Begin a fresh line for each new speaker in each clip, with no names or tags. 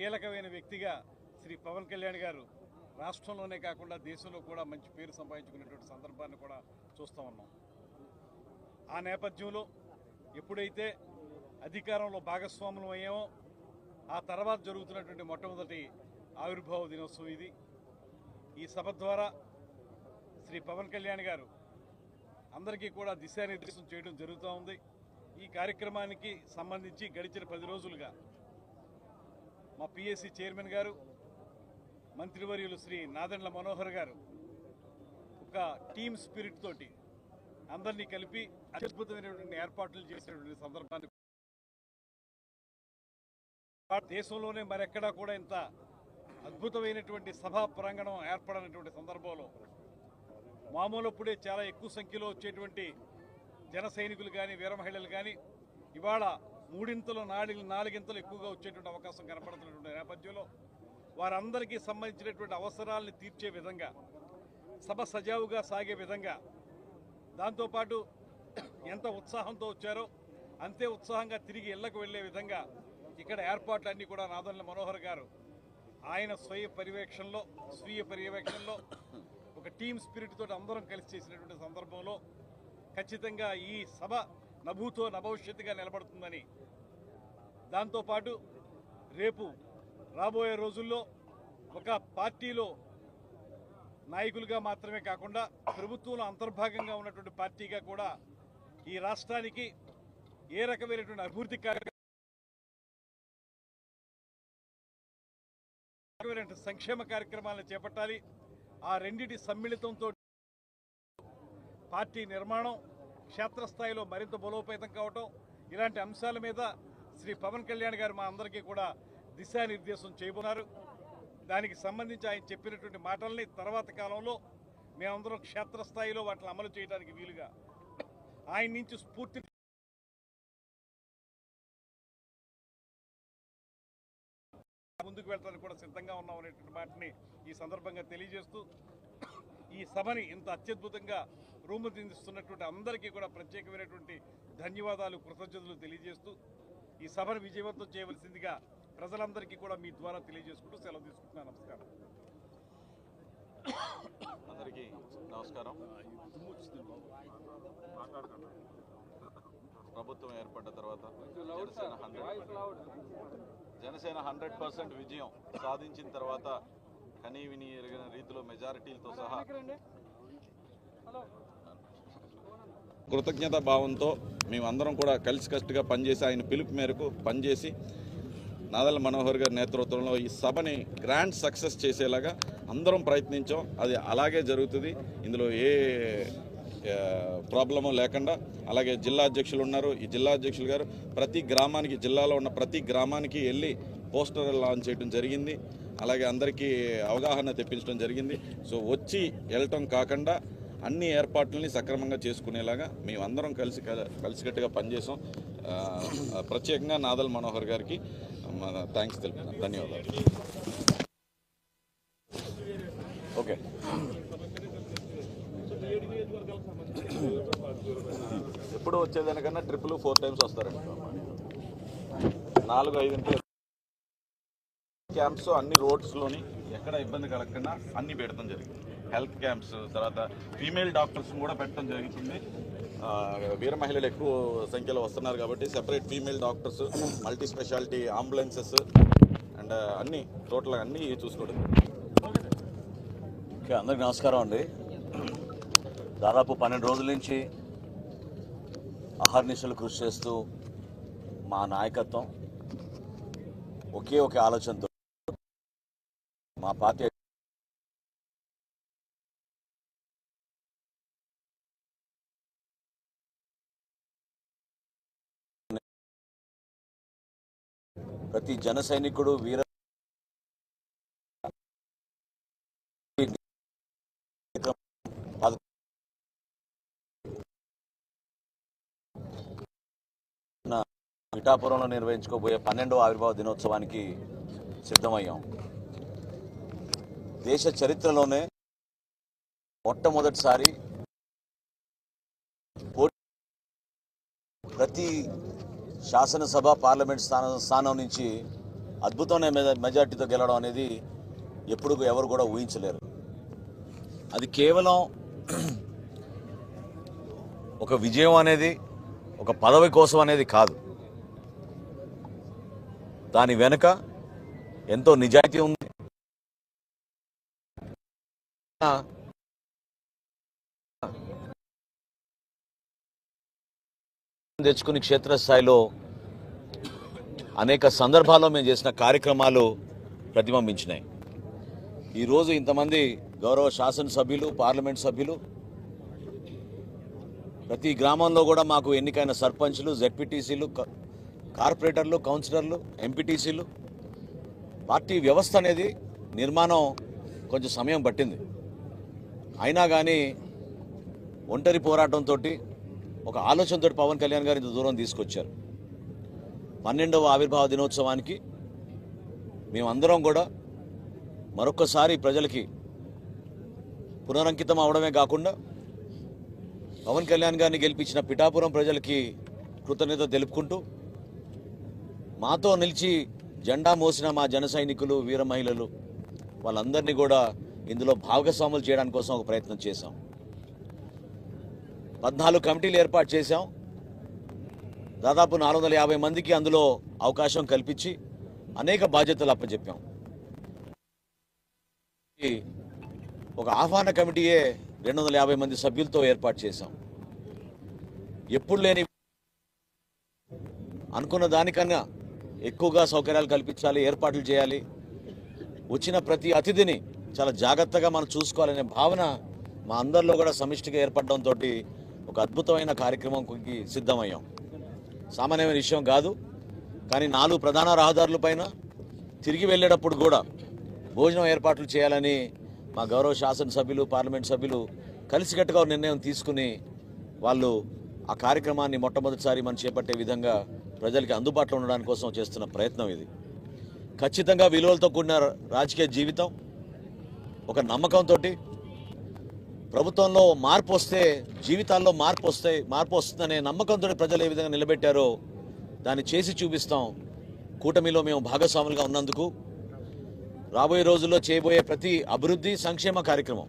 కీలకమైన వ్యక్తిగా శ్రీ పవన్ కళ్యాణ్ గారు రాష్ట్రంలోనే కాకుండా దేశంలో కూడా మంచి పేరు సంపాదించుకునేటువంటి సందర్భాన్ని కూడా చూస్తూ ఉన్నాం. ఆ నేపథ్యంలో ఎప్పుడైతే అధికారంలో భాగస్వాములం అయ్యామో ఆ తర్వాత జరుగుతున్నటువంటి మొట్టమొదటి ఆవిర్భావ దినోత్సవం ఇది. ఈ సభ ద్వారా శ్రీ పవన్ కళ్యాణ్ గారు అందరికీ కూడా దిశానిర్దేశం చేయడం జరుగుతూ ఉంది. ఈ కార్యక్రమానికి సంబంధించి గడిచిన 10 రోజులుగా మా పిఎస్సి చైర్మన్ గారు, మంత్రివర్యులు శ్రీ నాదెండ్ల మనోహర్ గారు ఒక టీమ్ స్పిరిట్ తోటి అందరినీ కలిపి అద్భుతమైనటువంటి ఏర్పాట్లు చేసినటువంటి సందర్భాన్ని దేశంలోనే మరెక్కడా కూడా ఇంత అద్భుతమైనటువంటి సభా ప్రాంగణం ఏర్పడినటువంటి సందర్భంలో మామూలప్పుడే చాలా ఎక్కువ సంఖ్యలో వచ్చేటువంటి జన సైనికులు కానీ వీర మహిళలు కానీ ఇవాళ 3-4 ఎక్కువగా వచ్చేటువంటి అవకాశం కనపడుతున్నటువంటి నేపథ్యంలో వారందరికీ సంబంధించినటువంటి అవసరాలను తీర్చే విధంగా సభ సజావుగా సాగే విధంగా దాంతోపాటు ఎంత ఉత్సాహంతో వచ్చారో అంతే ఉత్సాహంగా తిరిగి ఇళ్లకు వెళ్లే విధంగా ఇక్కడ ఏర్పాట్లన్నీ కూడా నాదెండ్ల మనోహర్ గారు ఆయన స్వీయ పర్యవేక్షణలో ఒక టీమ్ స్పిరిట్ తోటి అందరం కలిసి చేసినటువంటి సందర్భంలో ఖచ్చితంగా ఈ సభ నభూతో నభవిష్యత్తుగా నిలబడుతుందని, దాంతోపాటు రేపు రాబోయే రోజుల్లో ఒక పార్టీలో నాయకులుగా మాత్రమే కాకుండా ప్రభుత్వంలో అంతర్భాగంగా ఉన్నటువంటి పార్టీగా కూడా ఈ రాష్ట్రానికి ఏ రకమైనటువంటి అభివృద్ధి సంక్షేమ కార్యక్రమాలను చేపట్టాలి, ఆ రెండింటి సమ్మిళితంతో పార్టీ నిర్మాణం క్షేత్రస్థాయిలో మరింత బలోపేతం కావటం, ఇలాంటి అంశాల మీద శ్రీ పవన్ కళ్యాణ్ గారు మా అందరికీ కూడా దిశానిర్దేశం చేయబోతున్నారు. దానికి సంబంధించి ఆయన చెప్పినటువంటి మాటల్ని తర్వాత కాలంలో మేమందరం క్షేత్రస్థాయిలో వాటిని అమలు చేయడానికి వీలుగా ఆయన నుంచి స్ఫూర్తి ముందుకు వెళ్ళడానికి కూడా సిద్ధంగా ఉన్నాం అనేటువంటి మాటని ఈ సందర్భంగా తెలియజేస్తూ ఈ సభని ఇంత అత్యద్భుతంగా రూపుదిద్దుతున్నటువంటి అందరికీ కూడా ప్రత్యేకమైనటువంటి ధన్యవాదాలు, కృతజ్ఞతలు తెలియజేస్తూ ఈ సభను విజయవంతం చేయవలసిందిగా ప్రజలందరికీ కూడా మీ ద్వారా తెలియజేసుకుంటూ సెలవు తీసుకుంటున్నాను. నమస్కారం.
అందరికీ నమస్కారం. ప్రభుత్వం ఏర్పడ్డ తర్వాత జనసేన 100% విజయం సాధించిన తర్వాత కనీవిని ఎరిగిన రీతిలో మెజారిటీలతో సహా కృతజ్ఞతా భావంతో మేమందరం కూడా కలిసికట్టుగా పనిచేసి ఆయన పిలుపు మేరకు పనిచేసి నాదెండ్ల మనోహర్ గారి నేతృత్వంలో ఈ సభని గ్రాండ్ సక్సెస్ చేసేలాగా అందరం ప్రయత్నించాం. అది అలాగే జరుగుతుంది. ఇందులో ఏ ప్రాబ్లము లేకుండా. అలాగే జిల్లా అధ్యక్షులు ఉన్నారు. ఈ జిల్లా అధ్యక్షులు గారు ప్రతి గ్రామానికి, జిల్లాలో ఉన్న ప్రతి గ్రామానికి వెళ్ళి పోస్టర్ లాంచ్ చేయడం జరిగింది. అలాగే అందరికీ అవగాహన తెప్పించడం జరిగింది. సో వచ్చి వెళ్ళటం కాకుండా అన్ని ఏర్పాట్లని సక్రమంగా చేసుకునేలాగా మేమందరం కలిసికట్టుగా పనిచేసాం. ప్రత్యేకంగా నాదెండ్ల మనోహర్ గారికి థ్యాంక్స్ తెలుపుతున్నాను. ధన్యవాదాలు. ఓకే, ఎప్పుడు వచ్చేదానికన్నా 4 టైమ్స్ వస్తారండి. 4-5 క్యాంప్స్ అన్ని రోడ్స్లోని ఎక్కడ ఇబ్బంది కలగకుండా అన్ని పెట్టడం జరిగింది. హెల్త్ క్యాంప్స్, తర్వాత ఫీమేల్ డాక్టర్స్ కూడా పెట్టడం జరుగుతుంది. వీర మహిళలు ఎక్కువ సంఖ్యలో వస్తున్నారు కాబట్టి separate female doctors, multi speciality ambulances and అన్నీ టోటల్గా అన్నీ చూసుకోవడం.
ఓకే, అందరికీ నమస్కారం అండి. దాదాపు 12 రోజుల నుంచి అహర్నిశలు కృషి చేస్తూ మా నాయకత్వం ఒకే ఒక ఆలోచనతో మా పార్టీ ప్రతి జన సైనికుడు వీర పిఠాపురంలో నిర్వహించుకోబోయే 12వ ఆవిర్భావ దినోత్సవానికి సిద్ధమయ్యాం. దేశ చరిత్రలోనే మొట్టమొదటిసారి ప్రతి శాసనసభ, పార్లమెంట్ స్థానం నుంచి అద్భుతమైన మెజార్టీతో గెలవడం అనేది ఎప్పుడు ఎవరు కూడా ఊహించలేరు. అది కేవలం ఒక విజయం అనేది ఒక పదవి కోసం అనేది కాదు. దాని వెనుక ఎంతో నిజాయితీ ఉంది. తెచ్చుకుని క్షేత్రస్థాయిలో అనేక సందర్భాల్లో మేము చేసిన కార్యక్రమాలు ప్రతిబింబించినాయి. ఈరోజు ఇంతమంది గౌరవ శాసనసభ్యులు, పార్లమెంట్ సభ్యులు, ప్రతి గ్రామంలో కూడా మాకు ఎన్నికైన సర్పంచ్లు, జెడ్పీటీసీలు, కార్పొరేటర్లు, కౌన్సిలర్లు, ఎంపీటీసీలు, పార్టీ వ్యవస్థ అనేది నిర్మాణం కొంచెం సమయం పట్టింది. అయినా కానీ ఒంటరి పోరాటంతో ఒక ఆలోచనతో పవన్ కళ్యాణ్ గారు ఇంత దూరం తీసుకొచ్చారు. 12వ ఆవిర్భావ దినోత్సవానికి మేమందరం కూడా మరొక్కసారి ప్రజలకి పునరంకితం అవడమే కాకుండా పవన్ కళ్యాణ్ గారిని గెలిపించిన పిఠాపురం ప్రజలకి కృతజ్ఞత తెలుపుకుంటూ మాతో నిలిచి జెండా మోసిన మా జన సైనికులు, వీర మహిళలు వాళ్ళందరినీ కూడా ఇందులో భాగస్వాములు చేయడానికి కోసం ఒక ప్రయత్నం చేశాం. 14 కమిటీలు ఏర్పాటు చేశాం. దాదాపు 450 మందికి అందులో అవకాశం కల్పించి అనేక బాధ్యతలు అప్పచెప్పాం. ఒక ఆహ్వాన కమిటీయే 250 మంది సభ్యులతో ఏర్పాటు చేశాం. ఎప్పుడు లేని అనుకున్న దానికన్నా ఎక్కువగా సౌకర్యాలు కల్పించాలి, ఏర్పాట్లు చేయాలి, వచ్చిన ప్రతి అతిథిని చాలా జాగ్రత్తగా మనం చూసుకోవాలనే భావన మా అందరిలో కూడా సమిష్టిగా ఏర్పడడంతో ఒక అద్భుతమైన కార్యక్రమంకి సిద్ధమయ్యాం. సామాన్యమైన విషయం కాదు. కానీ 4 ప్రధాన రహదారులపైన తిరిగి వెళ్ళేటప్పుడు కూడా భోజనం ఏర్పాట్లు చేయాలని మా గౌరవ శాసనసభ్యులు, పార్లమెంట్ సభ్యులు కలిసికట్టుగా నిర్ణయం తీసుకుని వాళ్ళు ఆ కార్యక్రమాన్ని మొట్టమొదటిసారి మనం చేపట్టే విధంగా ప్రజలకి అందుబాటులో ఉండడానికి కోసం చేస్తున్న ప్రయత్నం ఇది. ఖచ్చితంగా విలువలతో కూడిన రాజకీయ జీవితం, ఒక నమ్మకంతో ప్రభుత్వంలో మార్పు వస్తే జీవితాల్లో మార్పు వస్తుందనే నమ్మకంతో ప్రజలు ఏ విధంగా నిలబెట్టారో దాన్ని చేసి చూపిస్తాం. కూటమిలో మేము భాగస్వాములుగా ఉన్నందుకు రాబోయే రోజుల్లో చేయబోయే ప్రతి అభివృద్ధి, సంక్షేమ కార్యక్రమం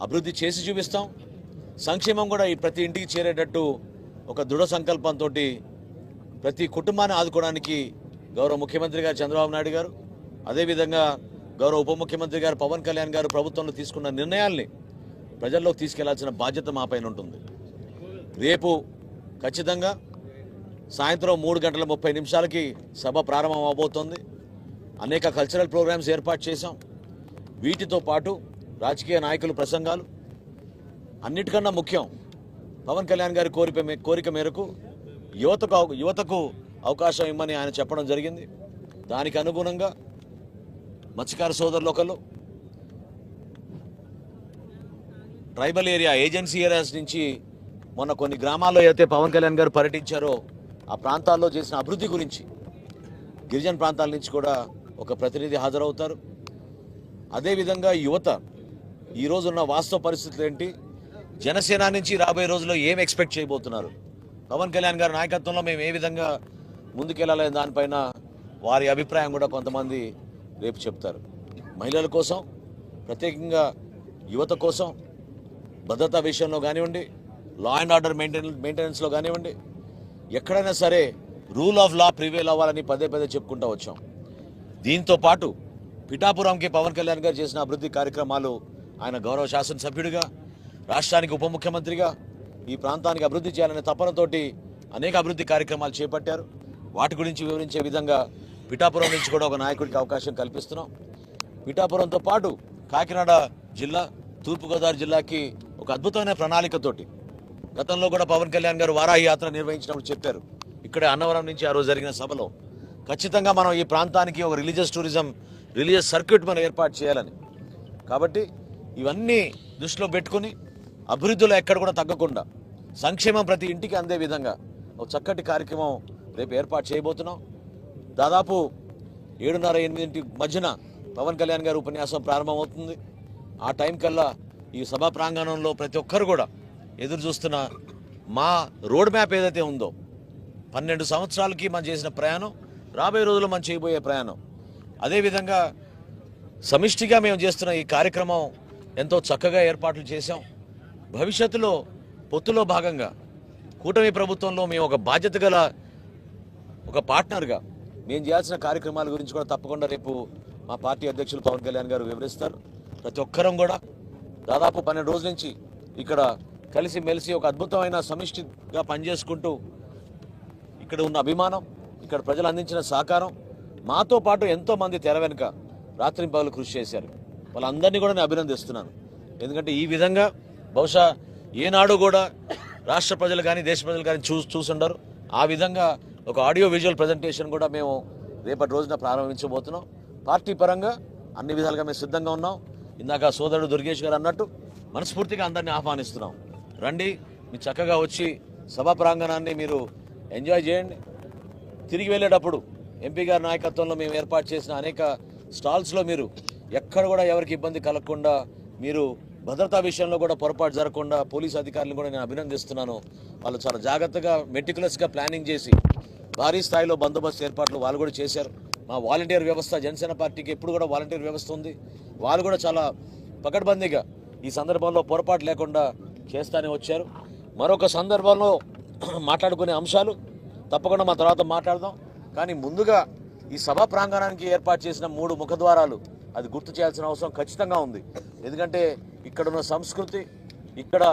అభివృద్ధి చేసి చూపిస్తాం. సంక్షేమం కూడా ఈ ప్రతి ఇంటికి చేరేటట్టు ఒక దృఢ సంకల్పంతో ప్రతి కుటుంబాన్ని ఆదుకోవడానికి గౌరవ ముఖ్యమంత్రి గారు చంద్రబాబు నాయుడు గారు, అదేవిధంగా గౌరవ ఉప ముఖ్యమంత్రి గారు పవన్ కళ్యాణ్ గారు ప్రభుత్వంలో తీసుకున్న నిర్ణయాల్ని ప్రజల్లోకి తీసుకెళ్లాల్సిన బాధ్యత మా పైన ఉంటుంది. రేపు ఖచ్చితంగా సాయంత్రం 3:30 సభ ప్రారంభం అవబోతోంది. అనేక కల్చరల్ ప్రోగ్రామ్స్ ఏర్పాటు చేశాం. వీటితో పాటు రాజకీయ నాయకుల ప్రసంగాలు, అన్నిటికన్నా ముఖ్యం పవన్ కళ్యాణ్ గారి కోరిక మేరకు యువతకు అవకాశం ఇమ్మని ఆయన చెప్పడం జరిగింది. దానికి అనుగుణంగా మత్స్యకార సోదరులు ఒకళ్ళు, ట్రైబల్ ఏరియా, ఏజెన్సీ ఏరియాస్ నుంచి మొన్న కొన్ని గ్రామాల్లో అయితే పవన్ కళ్యాణ్ గారు పర్యటించారో ఆ ప్రాంతాల్లో చేసిన అభివృద్ధి గురించి గిరిజన ప్రాంతాల నుంచి కూడా ఒక ప్రతినిధి హాజరవుతారు. అదేవిధంగా యువత ఈరోజున్న వాస్తవ పరిస్థితులు ఏంటి, జనసేన నుంచి రాబోయే రోజుల్లో ఏం ఎక్స్పెక్ట్ చేయబోతున్నారు, పవన్ కళ్యాణ్ గారి నాయకత్వంలో మేము ఏ విధంగా ముందుకెళ్ళాలనే దానిపైన వారి అభిప్రాయం కూడా కొంతమంది రేపు చెప్తారు. మహిళల కోసం, ప్రత్యేకంగా యువత కోసం భద్రతా విషయంలో కానివ్వండి, లా అండ్ ఆర్డర్ మెయింటెనెన్స్లో కానివ్వండి, ఎక్కడైనా సరే రూల్ ఆఫ్ లా ప్రివేల్ అవ్వాలని పదే చెప్పుకుంటూ వచ్చాం. దీంతో పాటు పిఠాపురంకి పవన్ కళ్యాణ్ గారు చేసిన అభివృద్ధి కార్యక్రమాలు, ఆయన గౌరవ శాసనసభ్యుడిగా, రాష్ట్రానికి ఉప ముఖ్యమంత్రిగా ఈ ప్రాంతానికి అభివృద్ధి చేయాలనే తపనతోటి అనేక అభివృద్ధి కార్యక్రమాలు చేపట్టారు. వాటి గురించి వివరించే విధంగా పిఠాపురం నుంచి కూడా ఒక నాయకుడికి అవకాశం కల్పిస్తున్నాం. పిఠాపురంతో పాటు కాకినాడ జిల్లా, తూర్పుగోదావరి జిల్లాకి ఒక అద్భుతమైన ప్రణాళికతోటి గతంలో కూడా పవన్ కళ్యాణ్ గారు వారాహి యాత్ర నిర్వహించినప్పుడు చెప్పారు. ఇక్కడే అన్నవరం నుంచి ఆ రోజు జరిగిన సభలో ఖచ్చితంగా మనం ఈ ప్రాంతానికి ఒక రిలీజియస్ టూరిజం, రిలీజియస్ సర్క్యూట్ మనం ఏర్పాటు చేయాలని. కాబట్టి ఇవన్నీ దృష్టిలో పెట్టుకుని అభివృద్ధిలో ఎక్కడ కూడా తగ్గకుండా సంక్షేమం ప్రతి ఇంటికి అందే విధంగా ఒక చక్కటి కార్యక్రమం రేపు ఏర్పాటు చేయబోతున్నాం. దాదాపు 7:30-8 మధ్యన పవన్ కళ్యాణ్ గారి ఉపన్యాసం ప్రారంభమవుతుంది. ఆ టైం కల్లా ఈ సభా ప్రాంగణంలో ప్రతి ఒక్కరు కూడా ఎదురు చూస్తున్న మా రోడ్ మ్యాప్ ఏదైతే ఉందో, 12 సంవత్సరాలకి మనం చేసిన ప్రయాణం రాబోయే రోజుల్లో మనం చేయబోయే ప్రయాణం. అదేవిధంగా సమిష్టిగా మేము చేస్తున్న ఈ కార్యక్రమం ఎంతో చక్కగా ఏర్పాట్లు చేశాం. భవిష్యత్తులో పొత్తులో భాగంగా కూటమి ప్రభుత్వంలో మేము ఒక బాధ్యత గల ఒక పార్ట్నర్గా మేము చేయాల్సిన కార్యక్రమాల గురించి కూడా తప్పకుండా రేపు మా పార్టీ అధ్యక్షులు పవన్ కళ్యాణ్ గారు వివరిస్తారు. ప్రతి ఒక్కరం కూడా దాదాపు 12 రోజుల నుంచి ఇక్కడ కలిసి మెలిసి ఒక అద్భుతమైన సమిష్టిగా పనిచేసుకుంటూ ఇక్కడ ఉన్న అభిమానం, ఇక్కడ ప్రజలు అందించిన సహకారం, మాతో పాటు ఎంతోమంది తెర వెనుక రాత్రింపగలు కృషి చేశారు. వాళ్ళందరినీ కూడా నేను అభినందిస్తున్నాను. ఎందుకంటే ఈ విధంగా బహుశా ఏనాడు కూడా రాష్ట్ర ప్రజలు కానీ దేశ ప్రజలు కానీ చూసుండరు. ఆ విధంగా ఒక ఆడియో విజువల్ ప్రజెంటేషన్ కూడా మేము రేపటి రోజున ప్రారంభించబోతున్నాం. పార్టీ పరంగా అన్ని విధాలుగా మేము సిద్ధంగా ఉన్నాం. ఇందాక సోదరుడు దుర్గేష్ గారు అన్నట్టు మనస్ఫూర్తిగా అందరినీ ఆహ్వానిస్తున్నాం. రండి, మీరు చక్కగా వచ్చి సభా ప్రాంగణాన్ని మీరు ఎంజాయ్ చేయండి. తిరిగి వెళ్ళేటప్పుడు ఎంపీ గారి నాయకత్వంలో మేము ఏర్పాటు చేసిన అనేక స్టాల్స్లో మీరు ఎక్కడ కూడా ఎవరికి ఇబ్బంది కలగకుండా, మీరు భద్రతా విషయంలో కూడా పొరపాటు జరగకుండా పోలీసు అధికారులను కూడా నేను అభినందిస్తున్నాను. వాళ్ళు చాలా జాగ్రత్తగా మెటిక్యులస్గా ప్లానింగ్ చేసి భారీ స్థాయిలో బందోబస్తు ఏర్పాట్లు వాళ్ళు కూడా చేశారు. మా వాలంటీర్ వ్యవస్థ, జనసేన పార్టీకి ఎప్పుడు కూడా వాలంటీర్ వ్యవస్థ ఉంది. వాళ్ళు కూడా చాలా పకడ్బందీగా ఈ సందర్భంలో పొరపాటు లేకుండా చేస్తానే వచ్చారు. మరొక సందర్భంలో మాట్లాడుకునే అంశాలు తప్పకుండా మా తర్వాత మాట్లాడదాం. కానీ ముందుగా ఈ సభా ప్రాంగణానికి ఏర్పాటు చేసిన 3 ముఖద్వారాలు అది గుర్తు చేయాల్సిన అవసరం ఖచ్చితంగా ఉంది. ఎందుకంటే ఇక్కడున్న సంస్కృతి, ఇక్కడ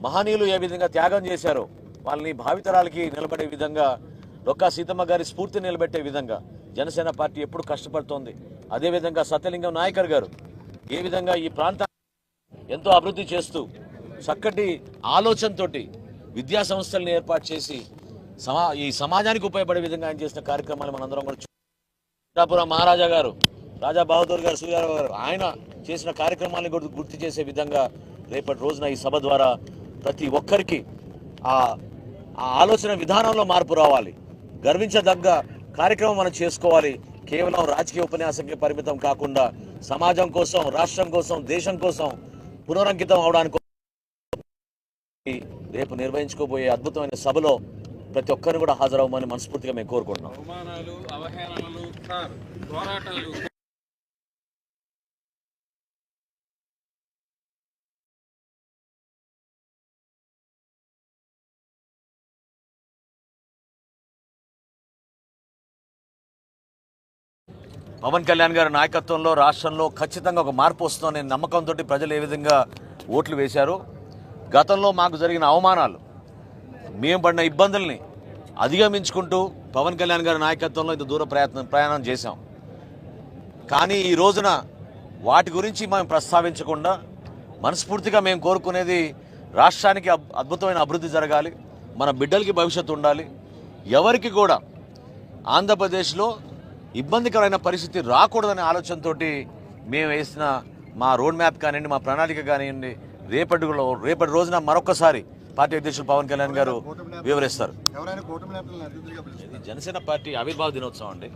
మహనీయులు ఏ విధంగా త్యాగం చేశారో వాళ్ళని భావితరాలకి నిలబడే విధంగా, డొక్కా సీతమ్మ గారి స్ఫూర్తిని నిలబెట్టే విధంగా జనసేన పార్టీ ఎప్పుడు కష్టపడుతోంది. అదేవిధంగా సత్యలింగం నాయకర్ గారు ఏ విధంగా ఈ ప్రాంతాన్ని ఎంతో అభివృద్ధి చేస్తూ చక్కటి ఆలోచనతోటి విద్యా సంస్థలను ఏర్పాటు చేసి ఈ సమాజానికి ఉపయోగపడే విధంగా ఆయన చేసిన కార్యక్రమాలు మనందరం కూడా పిఠాపురం మహారాజా గారు, రాజా బహదూర్ గారు, సూర్యారావు గారు ఆయన చేసిన కార్యక్రమాలను గుర్తు చేసే విధంగా రేపటి రోజున ఈ సభ ద్వారా ప్రతి ఒక్కరికి ఆ ఆలోచన విధానంలో మార్పు రావాలి. గర్వించదగ్గ కార్యక్రమం మనం చేసుకోవాలి. కేవలం రాజకీయ ఉపన్యాసంకి పరిమితం కాకుండా సమాజం కోసం, రాష్ట్రం కోసం, దేశం కోసం పునరంకితం అవడానికి రేపు నిర్వహించుకోబోయే అద్భుతమైన సభలో ప్రతి ఒక్కరిని కూడా హాజరవ్వమని మనస్ఫూర్తిగా మేము కోరుకుంటున్నాం. పవన్ కళ్యాణ్ గారి నాయకత్వంలో రాష్ట్రంలో ఖచ్చితంగా ఒక మార్పు వస్తుందని నేను నమ్మకంతో ప్రజలు ఏ విధంగా ఓట్లు వేశారు. గతంలో మాకు జరిగిన అవమానాలు, మేము పడిన ఇబ్బందుల్ని అధిగమించుకుంటూ పవన్ కళ్యాణ్ గారి నాయకత్వంలో ఇంత దూర ప్రయాణం చేశాం. కానీ ఈ రోజున వాటి గురించి మేము ప్రస్తావించకుండా మనస్ఫూర్తిగా మేము కోరుకునేది రాష్ట్రానికి అద్భుతమైన అభివృద్ధి జరగాలి, మన బిడ్డలకి భవిష్యత్తు ఉండాలి, ఎవరికి కూడా ఆంధ్రప్రదేశ్లో ఇబ్బందికరమైన పరిస్థితి రాకూడదనే ఆలోచనతోటి మేము వేసిన మా రోడ్ మ్యాప్ కానివ్వండి, మా ప్రణాళిక కానివ్వండి, రేపటి రోజున మరొకసారి పార్టీ అధ్యక్షులు పవన్ కళ్యాణ్ గారు వివరిస్తారు. జనసేన పార్టీ ఆవిర్భావ దినోత్సవం అండి.